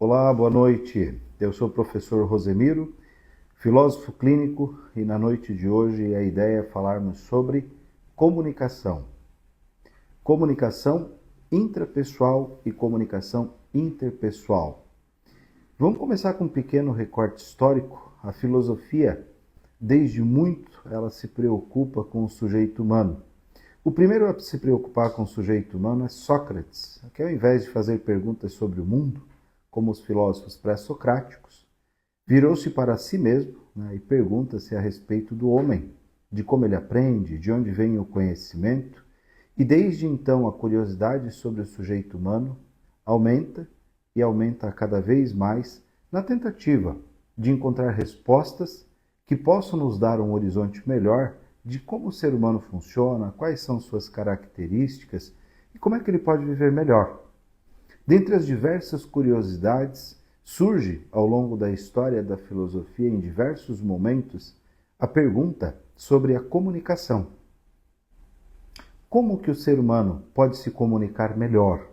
Olá, boa noite. Eu sou o professor Rosemiro, filósofo clínico, e na noite de hoje a ideia é falarmos sobre comunicação. Comunicação intrapessoal e comunicação interpessoal. Vamos começar com um pequeno recorte histórico. A filosofia, desde muito, ela se preocupa com o sujeito humano. O primeiro a se preocupar com o sujeito humano é Sócrates, que ao invés de fazer perguntas sobre o mundo, como os filósofos pré-socráticos, virou-se para si mesmo e pergunta-se a respeito do homem, de como ele aprende, de onde vem o conhecimento, e desde então a curiosidade sobre o sujeito humano aumenta e aumenta cada vez mais na tentativa de encontrar respostas que possam nos dar um horizonte melhor de como o ser humano funciona, quais são suas características e como é que ele pode viver melhor. Dentre as diversas curiosidades, surge ao longo da história da filosofia, em diversos momentos, a pergunta sobre a comunicação. Como que o ser humano pode se comunicar melhor?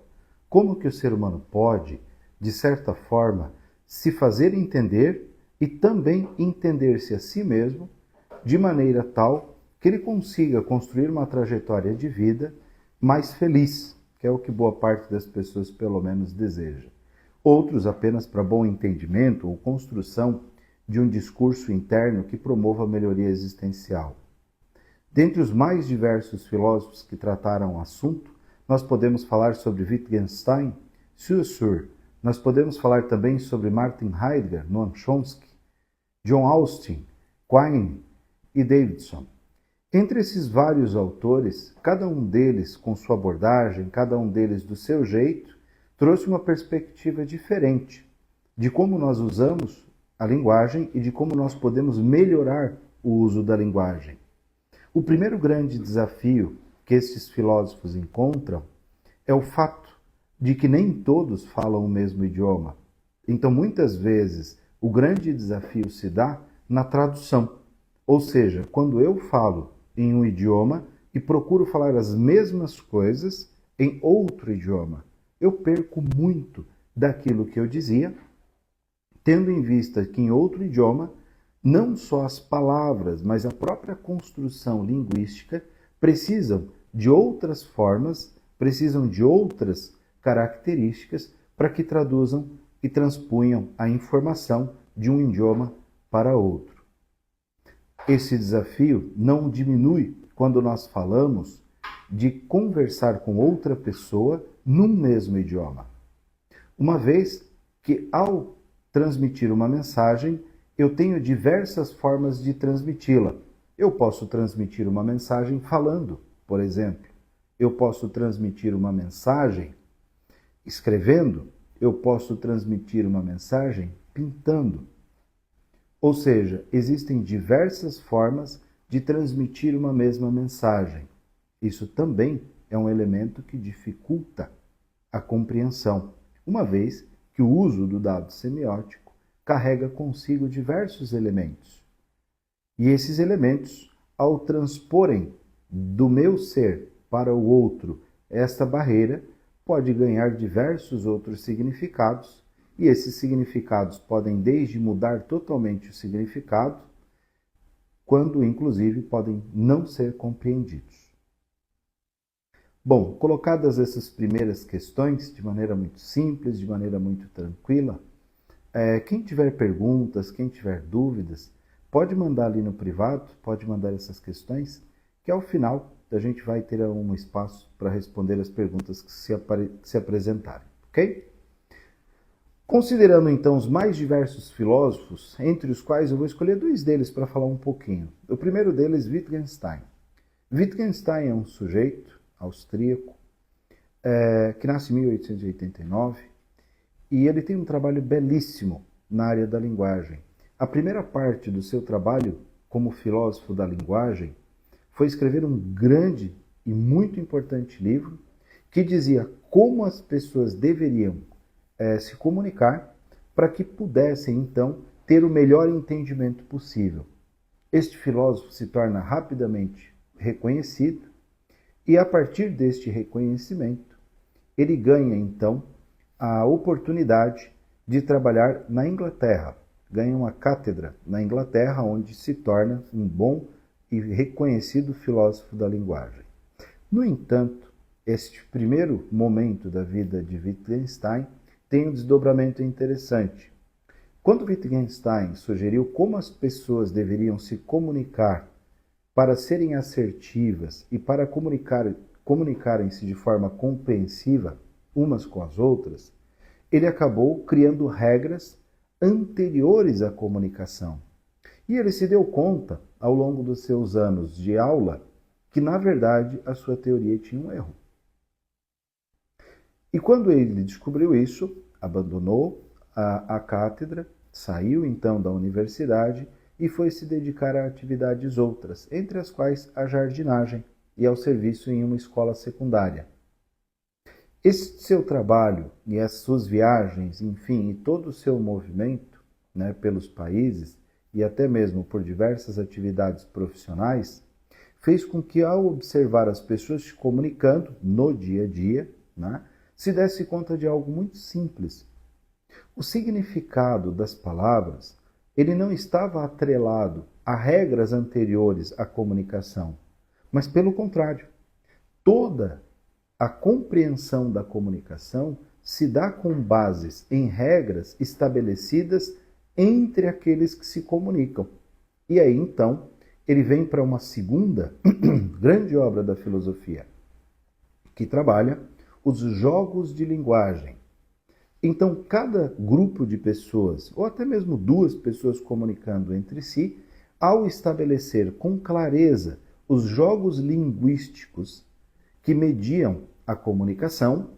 Como que o ser humano pode, de certa forma, se fazer entender e também entender-se a si mesmo de maneira tal que ele consiga construir uma trajetória de vida mais feliz, que é o que boa parte das pessoas pelo menos deseja. Outros apenas para bom entendimento ou construção de um discurso interno que promova a melhoria existencial. Dentre os mais diversos filósofos que trataram o assunto, nós podemos falar sobre Wittgenstein, Saussure, nós podemos falar também sobre Martin Heidegger, Noam Chomsky, John Austin, Quine e Davidson. Entre esses vários autores, cada um deles com sua abordagem, cada um deles do seu jeito, trouxe uma perspectiva diferente de como nós usamos a linguagem e de como nós podemos melhorar o uso da linguagem. O primeiro grande desafio que esses filósofos encontram é o fato de que nem todos falam o mesmo idioma. Então, muitas vezes, o grande desafio se dá na tradução. Ou seja, quando eu falo em um idioma e procuro falar as mesmas coisas em outro idioma, eu perco muito daquilo que eu dizia, tendo em vista que em outro idioma, não só as palavras, mas a própria construção linguística precisam de outras formas, precisam de outras características para que traduzam e transpunham a informação de um idioma para outro. Esse desafio não diminui quando nós falamos de conversar com outra pessoa num mesmo idioma. Uma vez que, ao transmitir uma mensagem, eu tenho diversas formas de transmiti-la. Eu posso transmitir uma mensagem falando, por exemplo. Eu posso transmitir uma mensagem escrevendo. Eu posso transmitir uma mensagem pintando. Ou seja, existem diversas formas de transmitir uma mesma mensagem. Isso também é um elemento que dificulta a compreensão, uma vez que o uso do dado semiótico carrega consigo diversos elementos. E esses elementos, ao transporem do meu ser para o outro esta barreira, pode ganhar diversos outros significados. E esses significados podem desde mudar totalmente o significado, quando inclusive podem não ser compreendidos. Bom, colocadas essas primeiras questões de maneira muito simples, de maneira muito tranquila, quem tiver perguntas, quem tiver dúvidas, pode mandar ali no privado, pode mandar essas questões, que ao final a gente vai ter um espaço para responder as perguntas que se apresentarem, ok? Considerando então os mais diversos filósofos, entre os quais eu vou escolher dois deles para falar um pouquinho. O primeiro deles, Wittgenstein. Wittgenstein é um sujeito austríaco que nasce em 1889 e ele tem um trabalho belíssimo na área da linguagem. A primeira parte do seu trabalho como filósofo da linguagem foi escrever um grande e muito importante livro que dizia como as pessoas deveriam se comunicar para que pudessem, então, ter o melhor entendimento possível. Este filósofo se torna rapidamente reconhecido e, a partir deste reconhecimento, ele ganha, então, a oportunidade de trabalhar na Inglaterra. Ganha uma cátedra na Inglaterra, onde se torna um bom e reconhecido filósofo da linguagem. No entanto, este primeiro momento da vida de Wittgenstein tem um desdobramento interessante. Quando Wittgenstein sugeriu como as pessoas deveriam se comunicar para serem assertivas e para comunicarem-se de forma compreensiva umas com as outras, ele acabou criando regras anteriores à comunicação. E ele se deu conta, ao longo dos seus anos de aula, que, na verdade, a sua teoria tinha um erro. E quando ele descobriu isso, abandonou a cátedra, saiu então da universidade e foi se dedicar a atividades outras, entre as quais a jardinagem e ao serviço em uma escola secundária. Esse seu trabalho e as suas viagens, enfim, e todo o seu movimento, né, pelos países e até mesmo por diversas atividades profissionais, fez com que, ao observar as pessoas se comunicando no dia a dia, né, se desse conta de algo muito simples. O significado das palavras, ele não estava atrelado a regras anteriores à comunicação, mas pelo contrário, toda a compreensão da comunicação se dá com bases em regras estabelecidas entre aqueles que se comunicam. E aí, então, ele vem para uma segunda grande obra da filosofia, que trabalha os jogos de linguagem. Então, cada grupo de pessoas, ou até mesmo duas pessoas comunicando entre si, ao estabelecer com clareza os jogos linguísticos que mediam a comunicação,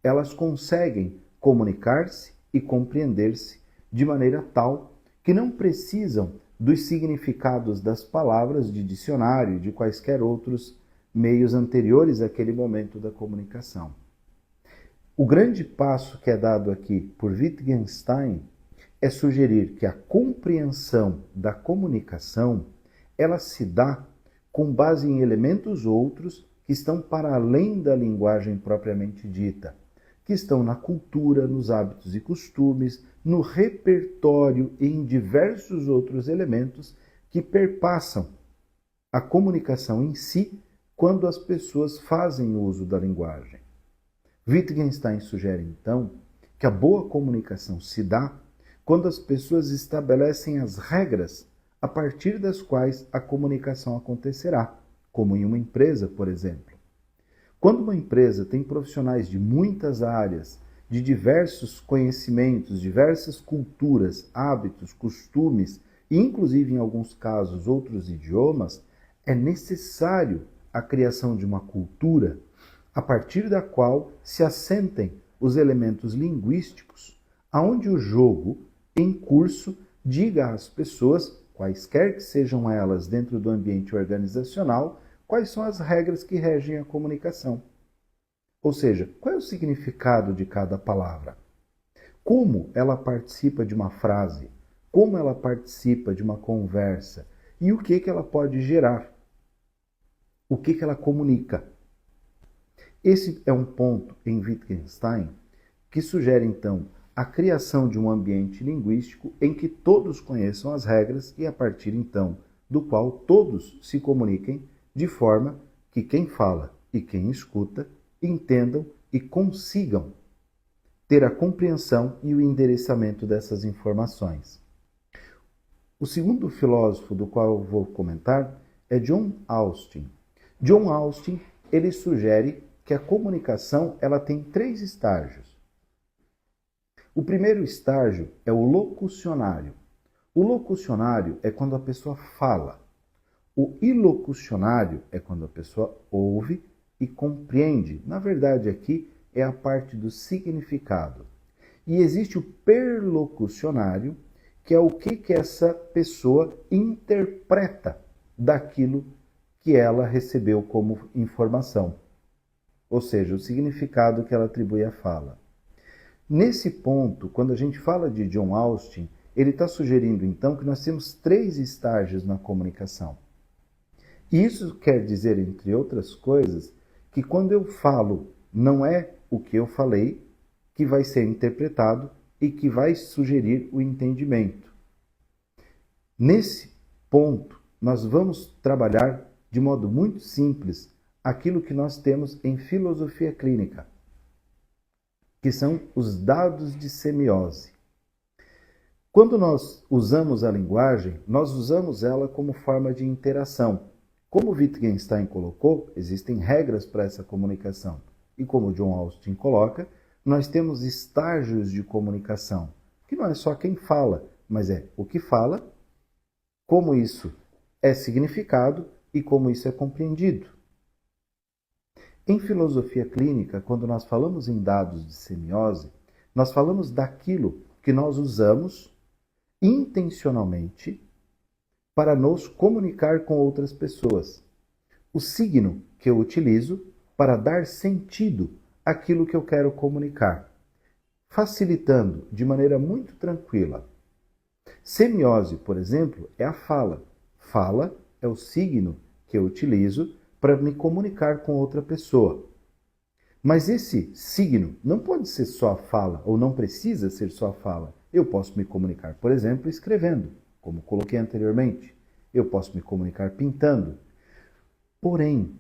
elas conseguem comunicar-se e compreender-se de maneira tal que não precisam dos significados das palavras de dicionário e de quaisquer outros meios anteriores àquele momento da comunicação. O grande passo que é dado aqui por Wittgenstein é sugerir que a compreensão da comunicação ela se dá com base em elementos outros que estão para além da linguagem propriamente dita, que estão na cultura, nos hábitos e costumes, no repertório e em diversos outros elementos que perpassam a comunicação em si quando as pessoas fazem uso da linguagem. Wittgenstein sugere, então, que a boa comunicação se dá quando as pessoas estabelecem as regras a partir das quais a comunicação acontecerá, como em uma empresa, por exemplo. Quando uma empresa tem profissionais de muitas áreas, de diversos conhecimentos, diversas culturas, hábitos, costumes e, inclusive, em alguns casos, outros idiomas, é necessário a criação de uma cultura a partir da qual se assentem os elementos linguísticos, aonde o jogo em curso diga às pessoas, quaisquer que sejam elas dentro do ambiente organizacional, quais são as regras que regem a comunicação. Ou seja, qual é o significado de cada palavra? Como ela participa de uma frase? Como ela participa de uma conversa? E o que ela pode gerar? O que ela comunica? Esse é um ponto em Wittgenstein que sugere, então, a criação de um ambiente linguístico em que todos conheçam as regras e, a partir, então, do qual todos se comuniquem de forma que quem fala e quem escuta entendam e consigam ter a compreensão e o endereçamento dessas informações. O segundo filósofo do qual eu vou comentar é John Austin. John Austin, ele sugere que a comunicação ela tem 3 estágios. O primeiro estágio é o locucionário. O locucionário é quando a pessoa fala. O ilocucionário é quando a pessoa ouve e compreende. Na verdade, aqui é a parte do significado. E existe o perlocucionário, que é o que essa pessoa interpreta daquilo que ela recebeu como informação. Ou seja, o significado que ela atribui à fala. Nesse ponto, quando a gente fala de John Austin, ele está sugerindo, então, que nós temos 3 estágios na comunicação. Isso quer dizer, entre outras coisas, que quando eu falo, não é o que eu falei que vai ser interpretado e que vai sugerir o entendimento. Nesse ponto, nós vamos trabalhar de modo muito simples aquilo que nós temos em filosofia clínica, que são os dados de semiose. Quando nós usamos a linguagem, nós usamos ela como forma de interação. Como Wittgenstein colocou, existem regras para essa comunicação. E como John Austin coloca, nós temos estágios de comunicação, que não é só quem fala, mas é o que fala, como isso é significado e como isso é compreendido. Em filosofia clínica, quando nós falamos em dados de semiose, nós falamos daquilo que nós usamos intencionalmente para nos comunicar com outras pessoas. O signo que eu utilizo para dar sentido àquilo que eu quero comunicar, facilitando de maneira muito tranquila. Semiose, por exemplo, é a fala. Fala é o signo que eu utilizo para me comunicar com outra pessoa. Mas esse signo não pode ser só a fala, ou não precisa ser só a fala. Eu posso me comunicar, por exemplo, escrevendo, como coloquei anteriormente. Eu posso me comunicar pintando. Porém,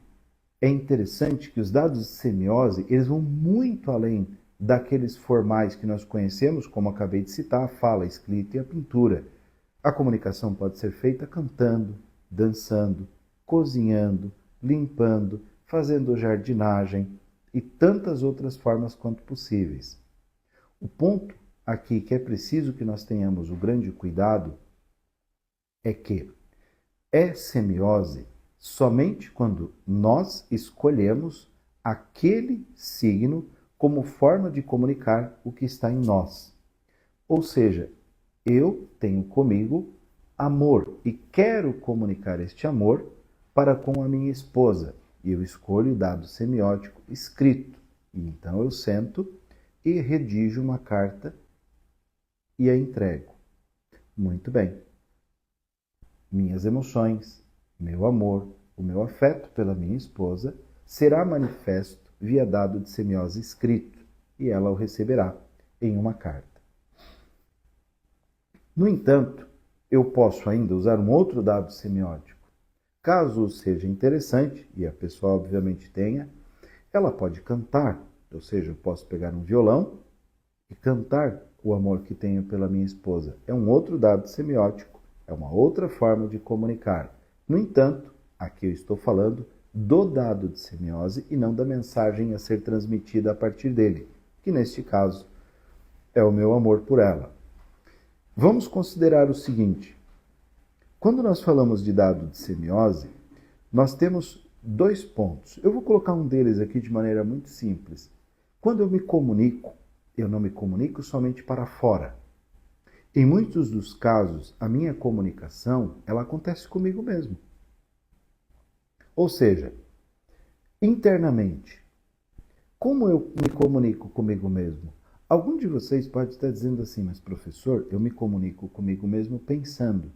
é interessante que os dados de semiose, eles vão muito além daqueles formais que nós conhecemos, como acabei de citar, a fala, a escrita e a pintura. A comunicação pode ser feita cantando, dançando, cozinhando, limpando, fazendo jardinagem e tantas outras formas quanto possíveis. O ponto aqui que é preciso que nós tenhamos o grande cuidado é que é semiose somente quando nós escolhemos aquele signo como forma de comunicar o que está em nós. Ou seja, eu tenho comigo amor e quero comunicar este amor para com a minha esposa. E eu escolho o dado semiótico escrito. E então eu sento e redijo uma carta e a entrego. Muito bem. Minhas emoções, meu amor, o meu afeto pela minha esposa será manifesto via dado de semiose escrito e ela o receberá em uma carta. No entanto, eu posso ainda usar um outro dado semiótico. Caso seja interessante, e a pessoa obviamente tenha, ela pode cantar, ou seja, eu posso pegar um violão e cantar o amor que tenho pela minha esposa. É um outro dado semiótico, é uma outra forma de comunicar. No entanto, aqui eu estou falando do dado de semiose e não da mensagem a ser transmitida a partir dele, que neste caso é o meu amor por ela. Vamos considerar o seguinte: quando nós falamos de dado de semiose, nós temos dois pontos. Eu vou colocar um deles aqui de maneira muito simples. Quando eu me comunico, eu não me comunico somente para fora. Em muitos dos casos, a minha comunicação, ela acontece comigo mesmo. Ou seja, internamente, como eu me comunico comigo mesmo? Algum de vocês pode estar dizendo assim, mas professor, eu me comunico comigo mesmo pensando.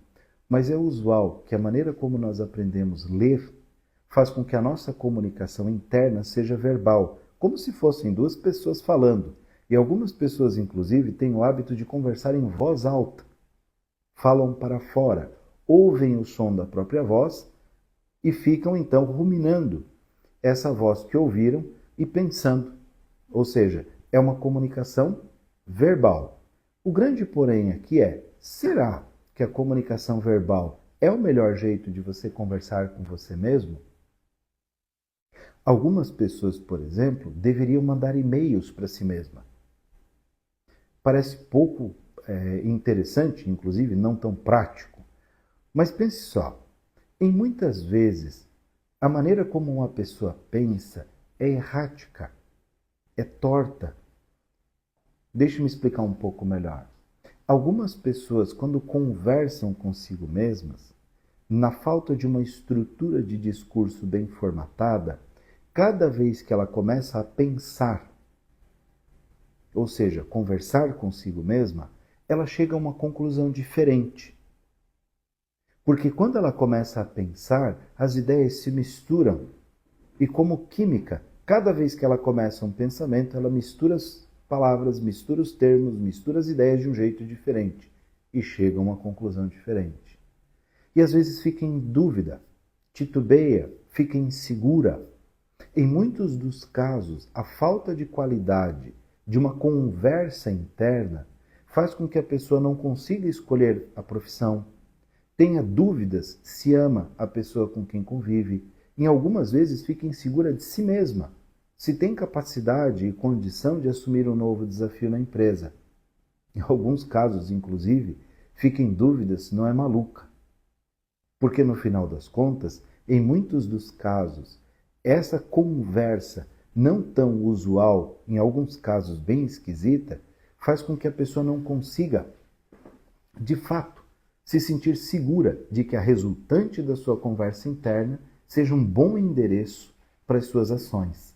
Mas é usual que a maneira como nós aprendemos a ler faz com que a nossa comunicação interna seja verbal, como se fossem duas pessoas falando. E algumas pessoas, inclusive, têm o hábito de conversar em voz alta. Falam para fora, ouvem o som da própria voz e ficam então ruminando essa voz que ouviram e pensando. Ou seja, é uma comunicação verbal. O grande porém aqui é, será que a comunicação verbal é o melhor jeito de você conversar com você mesmo? Algumas pessoas, por exemplo, deveriam mandar e-mails para si mesma. Parece pouco interessante, inclusive não tão prático. Mas pense só, em muitas vezes, a maneira como uma pessoa pensa é errática, é torta. Deixe-me explicar um pouco melhor. Algumas pessoas, quando conversam consigo mesmas, na falta de uma estrutura de discurso bem formatada, cada vez que ela começa a pensar, ou seja, conversar consigo mesma, ela chega a uma conclusão diferente. Porque quando ela começa a pensar, as ideias se misturam. E como química, cada vez que ela começa um pensamento, ela mistura palavras, mistura os termos, mistura as ideias de um jeito diferente e chega a uma conclusão diferente. E às vezes fica em dúvida, titubeia, fica insegura. Em muitos dos casos, a falta de qualidade de uma conversa interna faz com que a pessoa não consiga escolher a profissão, tenha dúvidas se ama a pessoa com quem convive, e algumas vezes fica insegura de si mesma, se tem capacidade e condição de assumir um novo desafio na empresa. Em alguns casos, inclusive, fica em dúvida se não é maluca. Porque no final das contas, em muitos dos casos, essa conversa não tão usual, em alguns casos bem esquisita, faz com que a pessoa não consiga, de fato, se sentir segura de que a resultante da sua conversa interna seja um bom endereço para as suas ações.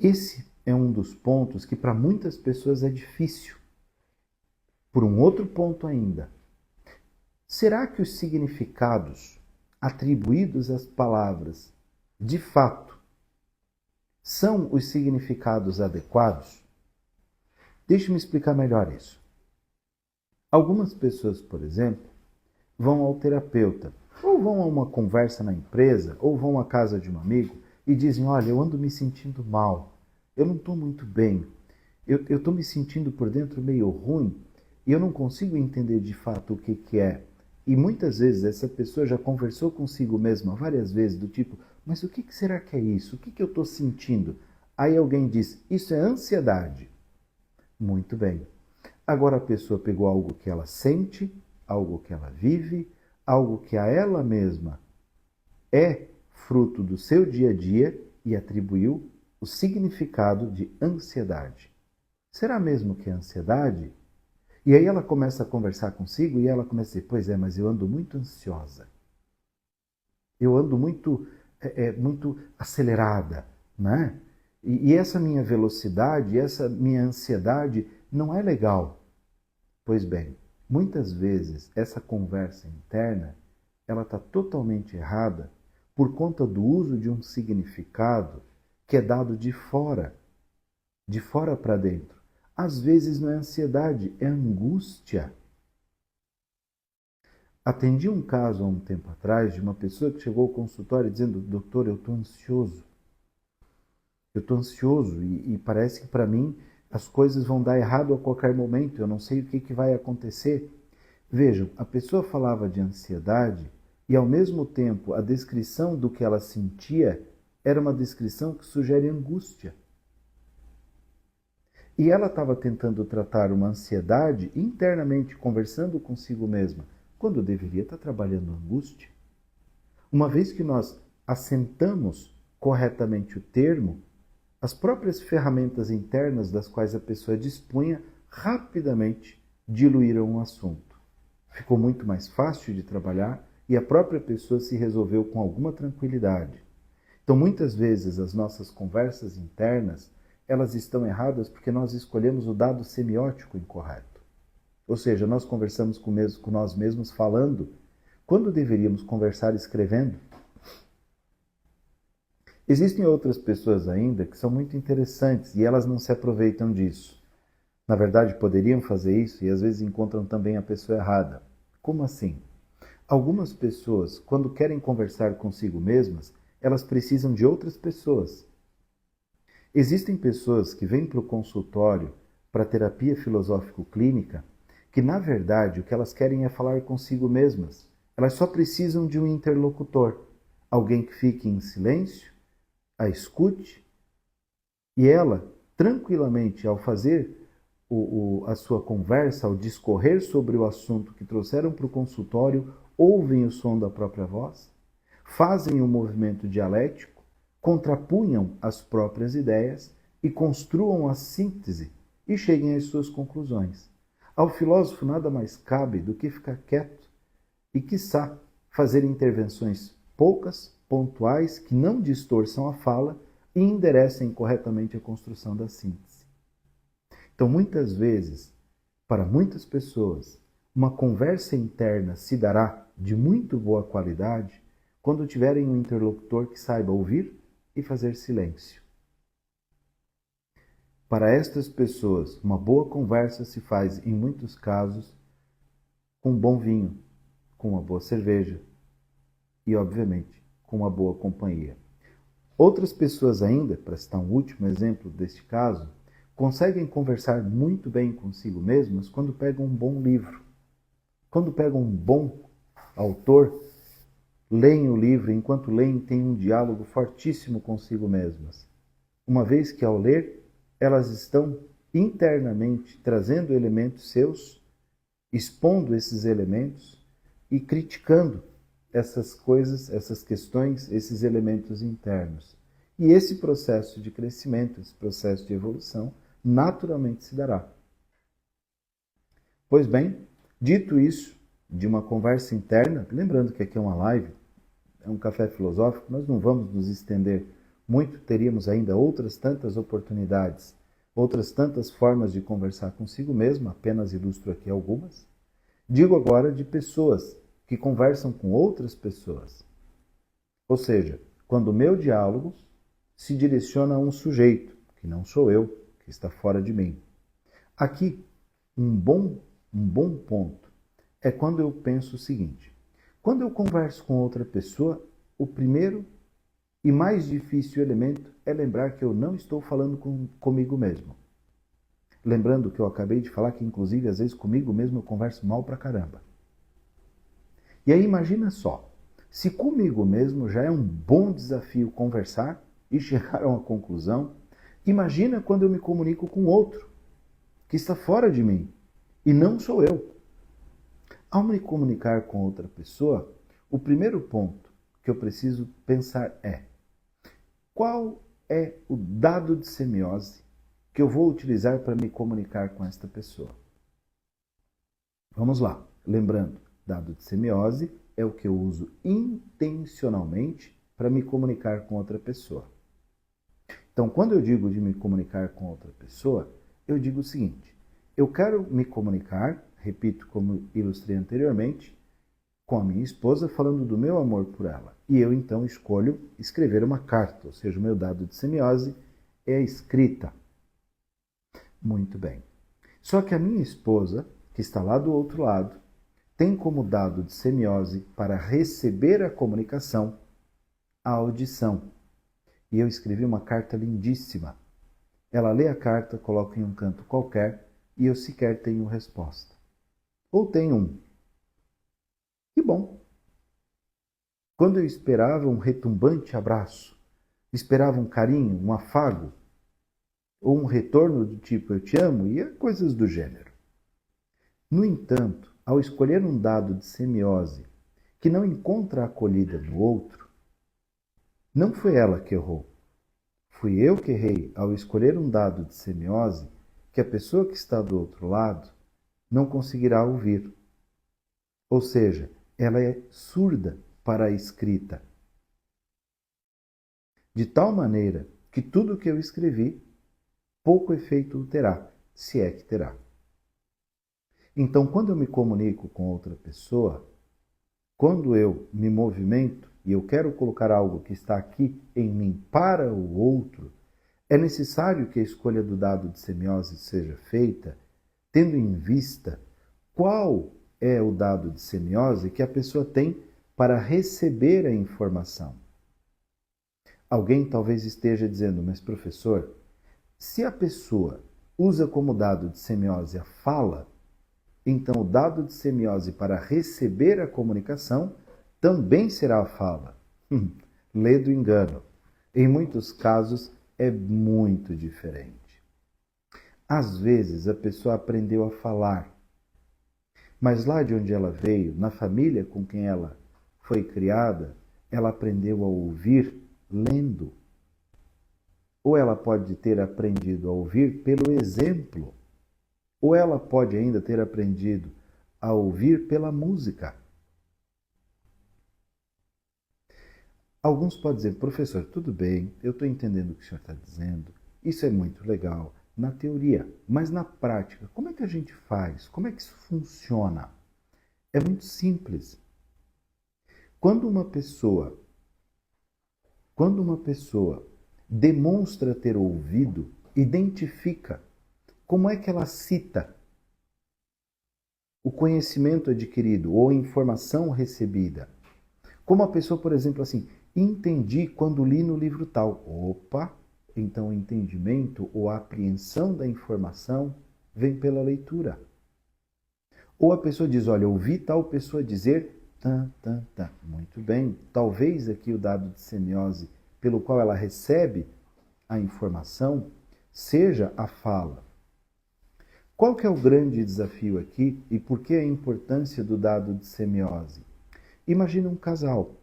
Esse é um dos pontos que para muitas pessoas é difícil. Por um outro ponto ainda, será que os significados atribuídos às palavras, de fato, são os significados adequados? Deixe-me explicar melhor isso. Algumas pessoas, por exemplo, vão ao terapeuta, ou vão a uma conversa na empresa, ou vão à casa de um amigo e dizem: olha, eu ando me sentindo mal, eu não estou muito bem, eu estou me sentindo por dentro meio ruim e eu não consigo entender de fato o que é. E muitas vezes essa pessoa já conversou consigo mesma várias vezes, do tipo: mas o que será que é isso? O que eu estou sentindo? Aí alguém diz: isso é ansiedade. Muito bem. Agora a pessoa pegou algo que ela sente, algo que ela vive, algo que a ela mesma é fruto do seu dia a dia e atribuiu o significado de ansiedade. Será mesmo que é ansiedade? E aí ela começa a conversar consigo e ela começa a dizer: pois é, mas eu ando muito ansiosa. Eu ando muito acelerada, né? E essa minha velocidade, essa minha ansiedade não é legal. Pois bem, muitas vezes essa conversa interna, ela está totalmente errada por conta do uso de um significado que é dado de fora para dentro. Às vezes não é ansiedade, é angústia. Atendi um caso há um tempo atrás de uma pessoa que chegou ao consultório dizendo: doutor, eu estou ansioso. Eu estou ansioso e parece que para mim as coisas vão dar errado a qualquer momento, eu não sei o que vai acontecer. Vejam, a pessoa falava de ansiedade e ao mesmo tempo a descrição do que ela sentia era uma descrição que sugere angústia. E ela estava tentando tratar uma ansiedade internamente, conversando consigo mesma, quando deveria estar trabalhando angústia. Uma vez que nós assentamos corretamente o termo, as próprias ferramentas internas das quais a pessoa dispunha rapidamente diluíram o assunto. Ficou muito mais fácil de trabalhar e a própria pessoa se resolveu com alguma tranquilidade. Então, muitas vezes, as nossas conversas internas, elas estão erradas porque nós escolhemos o dado semiótico incorreto. Ou seja, nós conversamos com nós mesmos falando, quando deveríamos conversar escrevendo. Existem outras pessoas ainda que são muito interessantes e elas não se aproveitam disso. Na verdade, poderiam fazer isso e às vezes encontram também a pessoa errada. Como assim? Algumas pessoas, quando querem conversar consigo mesmas, elas precisam de outras pessoas. Existem pessoas que vêm para o consultório, para a terapia filosófico-clínica, que na verdade o que elas querem é falar consigo mesmas. Elas só precisam de um interlocutor, alguém que fique em silêncio, a escute, e ela, tranquilamente, ao fazer a sua conversa, ao discorrer sobre o assunto que trouxeram para o consultório, ouvem o som da própria voz, fazem um movimento dialético, contrapunham as próprias ideias e construam a síntese e cheguem às suas conclusões. Ao filósofo nada mais cabe do que ficar quieto e, quiçá, fazer intervenções poucas, pontuais, que não distorçam a fala e enderecem corretamente a construção da síntese. Então, muitas vezes, para muitas pessoas, uma conversa interna se dará de muito boa qualidade quando tiverem um interlocutor que saiba ouvir e fazer silêncio. Para estas pessoas, uma boa conversa se faz, em muitos casos, com um bom vinho, com uma boa cerveja e, obviamente, com uma boa companhia. Outras pessoas ainda, para citar um último exemplo deste caso, conseguem conversar muito bem consigo mesmas quando pegam um bom livro. Quando pegam um bom autor, leem o livro e, enquanto leem, têm um diálogo fortíssimo consigo mesmas. Uma vez que, ao ler, elas estão internamente trazendo elementos seus, expondo esses elementos e criticando essas coisas, essas questões, esses elementos internos. E esse processo de crescimento, esse processo de evolução, naturalmente se dará. Pois bem, dito isso, de uma conversa interna, lembrando que aqui é uma live, é um café filosófico, nós não vamos nos estender muito, teríamos ainda outras tantas oportunidades, outras tantas formas de conversar consigo mesmo, apenas ilustro aqui algumas. Digo agora de pessoas que conversam com outras pessoas. Ou seja, quando o meu diálogo se direciona a um sujeito, que não sou eu, que está fora de mim. Aqui, um bom ponto é quando eu penso o seguinte: quando eu converso com outra pessoa, o primeiro e mais difícil elemento é lembrar que eu não estou falando comigo mesmo. Lembrando que eu acabei de falar que, inclusive, às vezes comigo mesmo eu converso mal pra caramba. E aí imagina só, se comigo mesmo já é um bom desafio conversar e chegar a uma conclusão, imagina quando eu me comunico com outro, que está fora de mim, e não sou eu. Ao me comunicar com outra pessoa, o primeiro ponto que eu preciso pensar é: qual é o dado de semiose que eu vou utilizar para me comunicar com esta pessoa? Vamos lá, lembrando, dado de semiose é o que eu uso intencionalmente para me comunicar com outra pessoa. Então, quando eu digo de me comunicar com outra pessoa, eu digo o seguinte: eu quero me comunicar, repito como ilustrei anteriormente, com a minha esposa, falando do meu amor por ela. E eu então escolho escrever uma carta, ou seja, o meu dado de semiose é a escrita. Muito bem. Só que a minha esposa, que está lá do outro lado, tem como dado de semiose para receber a comunicação a audição. E eu escrevi uma carta lindíssima. Ela lê a carta, coloca em um canto qualquer e eu sequer tenho resposta. Ou tenho um. Que bom! Quando eu esperava um retumbante abraço, esperava um carinho, um afago, ou um retorno do tipo eu te amo e coisas do gênero. No entanto, ao escolher um dado de semiose que não encontra a acolhida no outro, não foi ela que errou. Fui eu que errei ao escolher um dado de semiose que a pessoa que está do outro lado não conseguirá ouvir. Ou seja, ela é surda para a escrita. De tal maneira que tudo o que eu escrevi, pouco efeito terá, se é que terá. Então, quando eu me comunico com outra pessoa, quando eu me movimento e eu quero colocar algo que está aqui em mim para o outro, é necessário que a escolha do dado de semiose seja feita tendo em vista qual é o dado de semiose que a pessoa tem para receber a informação. Alguém talvez esteja dizendo: mas professor, se a pessoa usa como dado de semiose a fala, então o dado de semiose para receber a comunicação também será a fala. Lê do engano. Em muitos casos é muito diferente. Às vezes a pessoa aprendeu a falar, mas lá de onde ela veio, na família com quem ela foi criada, ela aprendeu a ouvir lendo. Ou ela pode ter aprendido a ouvir pelo exemplo, ou ela pode ainda ter aprendido a ouvir pela música. Alguns podem dizer: professor, tudo bem, eu estou entendendo o que o senhor está dizendo, isso é muito legal na teoria, mas na prática, como é que a gente faz? Como é que isso funciona? É muito simples. Quando uma pessoa demonstra ter ouvido, identifica, como é que ela cita o conhecimento adquirido ou a informação recebida. Como a pessoa, por exemplo, assim, entendi quando li no livro tal. Opa, então o entendimento ou a apreensão da informação vem pela leitura. Ou a pessoa diz, olha, ouvi tal pessoa dizer, Muito bem, talvez aqui o dado de semiose pelo qual ela recebe a informação seja a fala. Qual que é o grande desafio aqui e por que a importância do dado de semiose? Imagina um casal.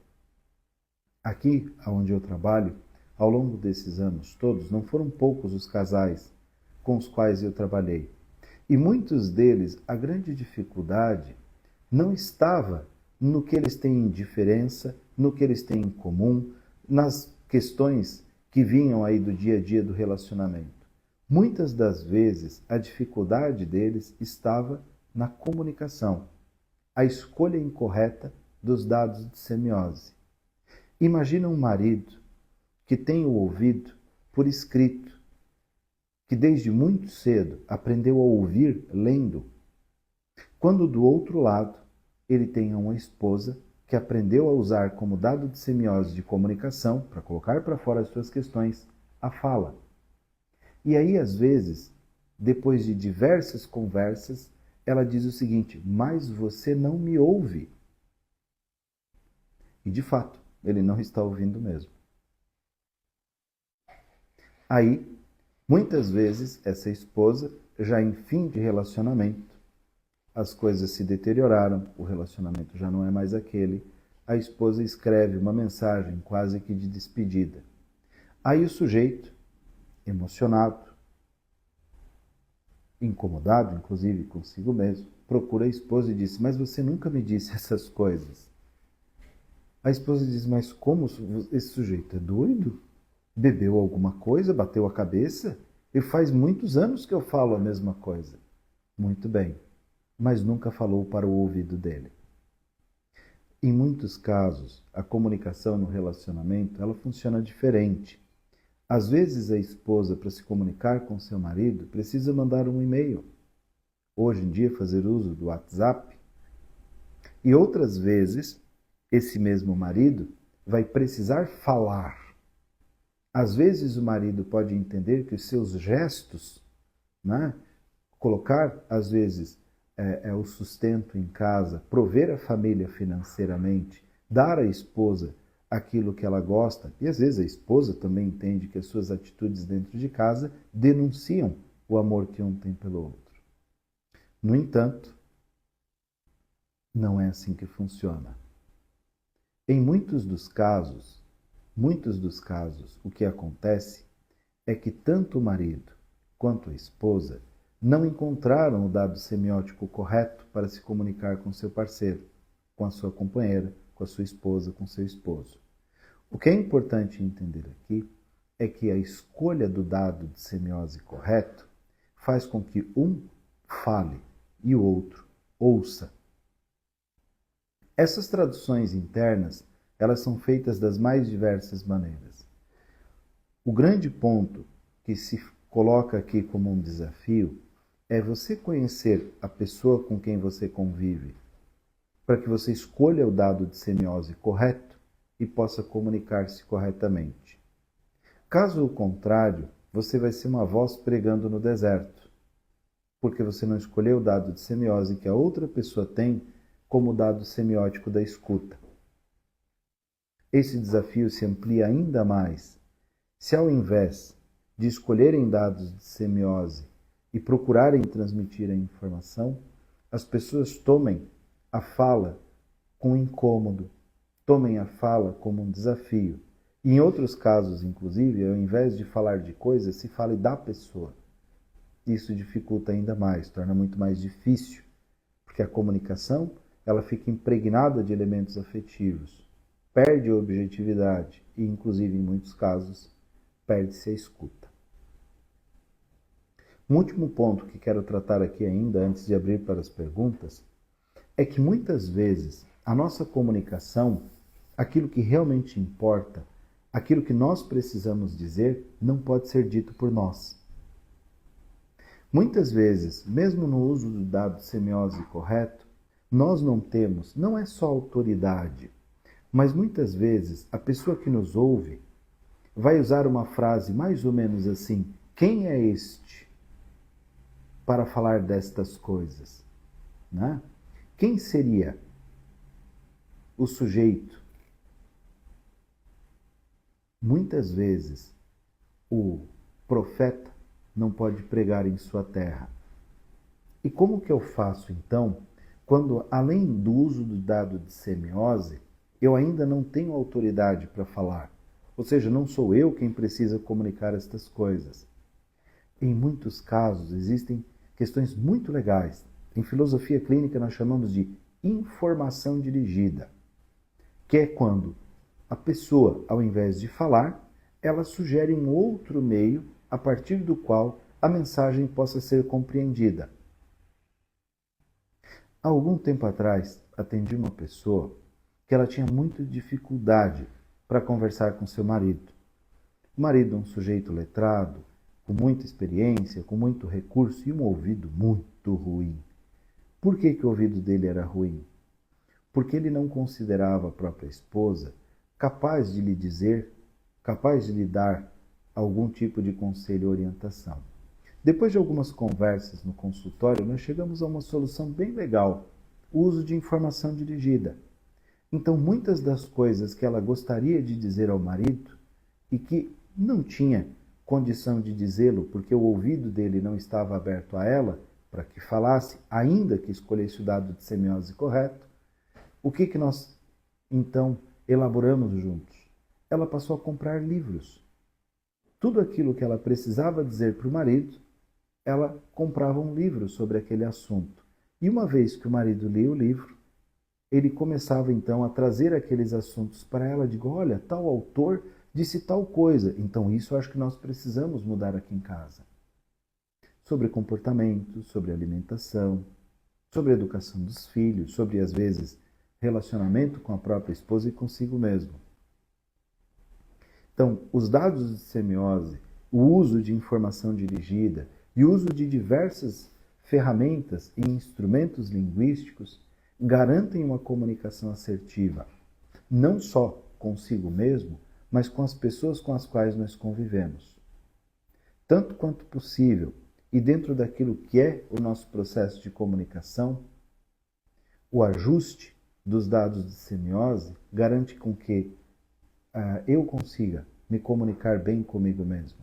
Aqui, onde eu trabalho, ao longo desses anos todos, não foram poucos os casais com os quais eu trabalhei. E muitos deles, a grande dificuldade não estava no que eles têm em diferença, no que eles têm em comum, nas questões que vinham aí do dia a dia do relacionamento. Muitas das vezes, a dificuldade deles estava na comunicação, a escolha incorreta dos dados de semiose. Imagina um marido que tem o ouvido por escrito, que desde muito cedo aprendeu a ouvir lendo, quando do outro lado ele tem uma esposa que aprendeu a usar como dado de semiose de comunicação, para colocar para fora as suas questões, a fala. E aí, às vezes, depois de diversas conversas, ela diz o seguinte, mas você não me ouve. E de fato, ele não está ouvindo mesmo. Aí, muitas vezes, essa esposa, já em fim de relacionamento, as coisas se deterioraram, o relacionamento já não é mais aquele, a esposa escreve uma mensagem quase que de despedida. Aí o sujeito, emocionado, incomodado, inclusive consigo mesmo, procura a esposa e diz, mas você nunca me disse essas coisas. A esposa diz, mas como esse sujeito é doido? Bebeu alguma coisa? Bateu a cabeça? E faz muitos anos que eu falo a mesma coisa. Muito bem, mas nunca falou para o ouvido dele. Em muitos casos, a comunicação no relacionamento, ela funciona diferente. Às vezes a esposa, para se comunicar com seu marido, precisa mandar um e-mail. Hoje em dia, fazer uso do WhatsApp. E outras vezes, esse mesmo marido vai precisar falar. Às vezes o marido pode entender que os seus gestos, né, colocar, às vezes, o sustento em casa, prover a família financeiramente, dar à esposa aquilo que ela gosta, e às vezes a esposa também entende que as suas atitudes dentro de casa denunciam o amor que um tem pelo outro. No entanto, não é assim que funciona. Em muitos dos casos, o que acontece é que tanto o marido quanto a esposa não encontraram o dado semiótico correto para se comunicar com seu parceiro, com a sua companheira, com a sua esposa, com seu esposo. O que é importante entender aqui é que a escolha do dado de semiose correto faz com que um fale e o outro ouça. Essas traduções internas, elas são feitas das mais diversas maneiras. O grande ponto que se coloca aqui como um desafio é você conhecer a pessoa com quem você convive, para que você escolha o dado de semiose correto e possa comunicar-se corretamente. Caso o contrário, você vai ser uma voz pregando no deserto, porque você não escolheu o dado de semiose que a outra pessoa tem como dado semiótico da escuta. Esse desafio se amplia ainda mais se, ao invés de escolherem dados de semiose e procurarem transmitir a informação, as pessoas tomem a fala com incômodo, tomem a fala como um desafio. E em outros casos, inclusive, ao invés de falar de coisas, se fale da pessoa. Isso dificulta ainda mais, torna muito mais difícil, porque a comunicação ela fica impregnada de elementos afetivos, perde a objetividade e, inclusive, em muitos casos, perde-se a escuta. Um último ponto que quero tratar aqui ainda, antes de abrir para as perguntas, é que muitas vezes a nossa comunicação, aquilo que realmente importa, aquilo que nós precisamos dizer, não pode ser dito por nós. Muitas vezes, mesmo no uso do dado de semiose correto, nós não temos, não é só autoridade, mas muitas vezes a pessoa que nos ouve vai usar uma frase mais ou menos assim: quem é este para falar destas coisas? Né? Quem seria o sujeito? Muitas vezes o profeta não pode pregar em sua terra. E como que eu faço então, quando além do uso do dado de semiose, eu ainda não tenho autoridade para falar? Ou seja, não sou eu quem precisa comunicar estas coisas. Em muitos casos existem questões muito legais. Em filosofia clínica nós chamamos de informação dirigida, que é quando a pessoa, ao invés de falar, ela sugere um outro meio a partir do qual a mensagem possa ser compreendida. Há algum tempo atrás, atendi uma pessoa que ela tinha muita dificuldade para conversar com seu marido. O marido é um sujeito letrado, com muita experiência, com muito recurso e um ouvido muito ruim. Por que o ouvido dele era ruim? Porque ele não considerava a própria esposa capaz de lhe dizer, capaz de lhe dar algum tipo de conselho ou orientação. Depois de algumas conversas no consultório, nós chegamos a uma solução bem legal: o uso de informação dirigida. Então, muitas das coisas que ela gostaria de dizer ao marido e que não tinha condição de dizê-lo porque o ouvido dele não estava aberto a ela para que falasse, ainda que escolhesse o dado de semiose correto, o que nós então elaboramos juntos? Ela passou a comprar livros. Tudo aquilo que ela precisava dizer para o marido, ela comprava um livro sobre aquele assunto. E uma vez que o marido lia o livro, ele começava então a trazer aqueles assuntos para ela. Digo, olha, tal autor disse tal coisa, então isso eu acho que nós precisamos mudar aqui em casa. Sobre comportamento, sobre alimentação, sobre educação dos filhos, sobre, às vezes, relacionamento com a própria esposa e consigo mesmo. Então, os dados de semiose, o uso de informação dirigida e o uso de diversas ferramentas e instrumentos linguísticos garantem uma comunicação assertiva, não só consigo mesmo, mas com as pessoas com as quais nós convivemos. Tanto quanto possível, e dentro daquilo que é o nosso processo de comunicação, o ajuste dos dados de semiose garante com que eu consiga me comunicar bem comigo mesmo.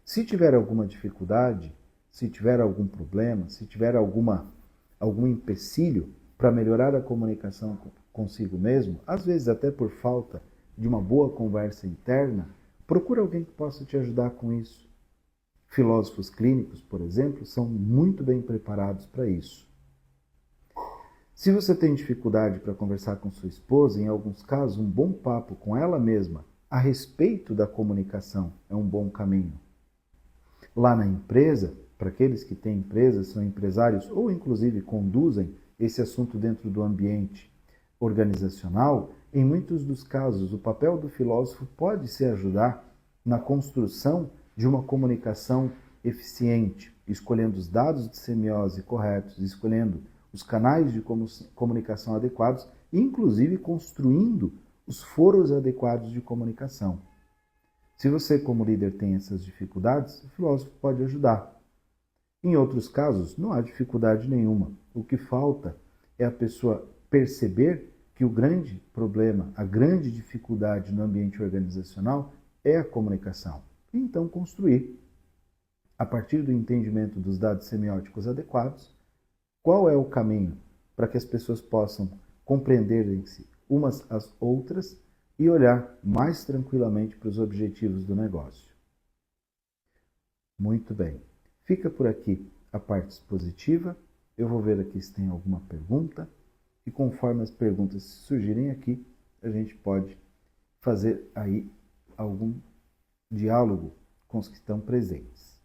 Se tiver alguma dificuldade, se tiver algum problema, se tiver algum empecilho para melhorar a comunicação consigo mesmo, às vezes até por falta de uma boa conversa interna, procura alguém que possa te ajudar com isso. Filósofos clínicos, por exemplo, são muito bem preparados para isso. Se você tem dificuldade para conversar com sua esposa, em alguns casos, um bom papo com ela mesma a respeito da comunicação é um bom caminho. Lá na empresa, para aqueles que têm empresas, são empresários ou inclusive conduzem esse assunto dentro do ambiente organizacional, em muitos dos casos o papel do filósofo pode se ajudar na construção de uma comunicação eficiente, escolhendo os dados de semiose corretos, escolhendo os canais de comunicação adequados e, inclusive, construindo os foros adequados de comunicação. Se você, como líder, tem essas dificuldades, o filósofo pode ajudar. Em outros casos, não há dificuldade nenhuma. O que falta é a pessoa perceber que o grande problema, a grande dificuldade no ambiente organizacional é a comunicação. E então construir, a partir do entendimento dos dados semióticos adequados, qual é o caminho para que as pessoas possam compreenderem-se umas às outras e olhar mais tranquilamente para os objetivos do negócio. Muito bem. Fica por aqui a parte expositiva. Eu vou ver aqui se tem alguma pergunta e conforme as perguntas surgirem aqui, a gente pode fazer aí algum diálogo com os que estão presentes.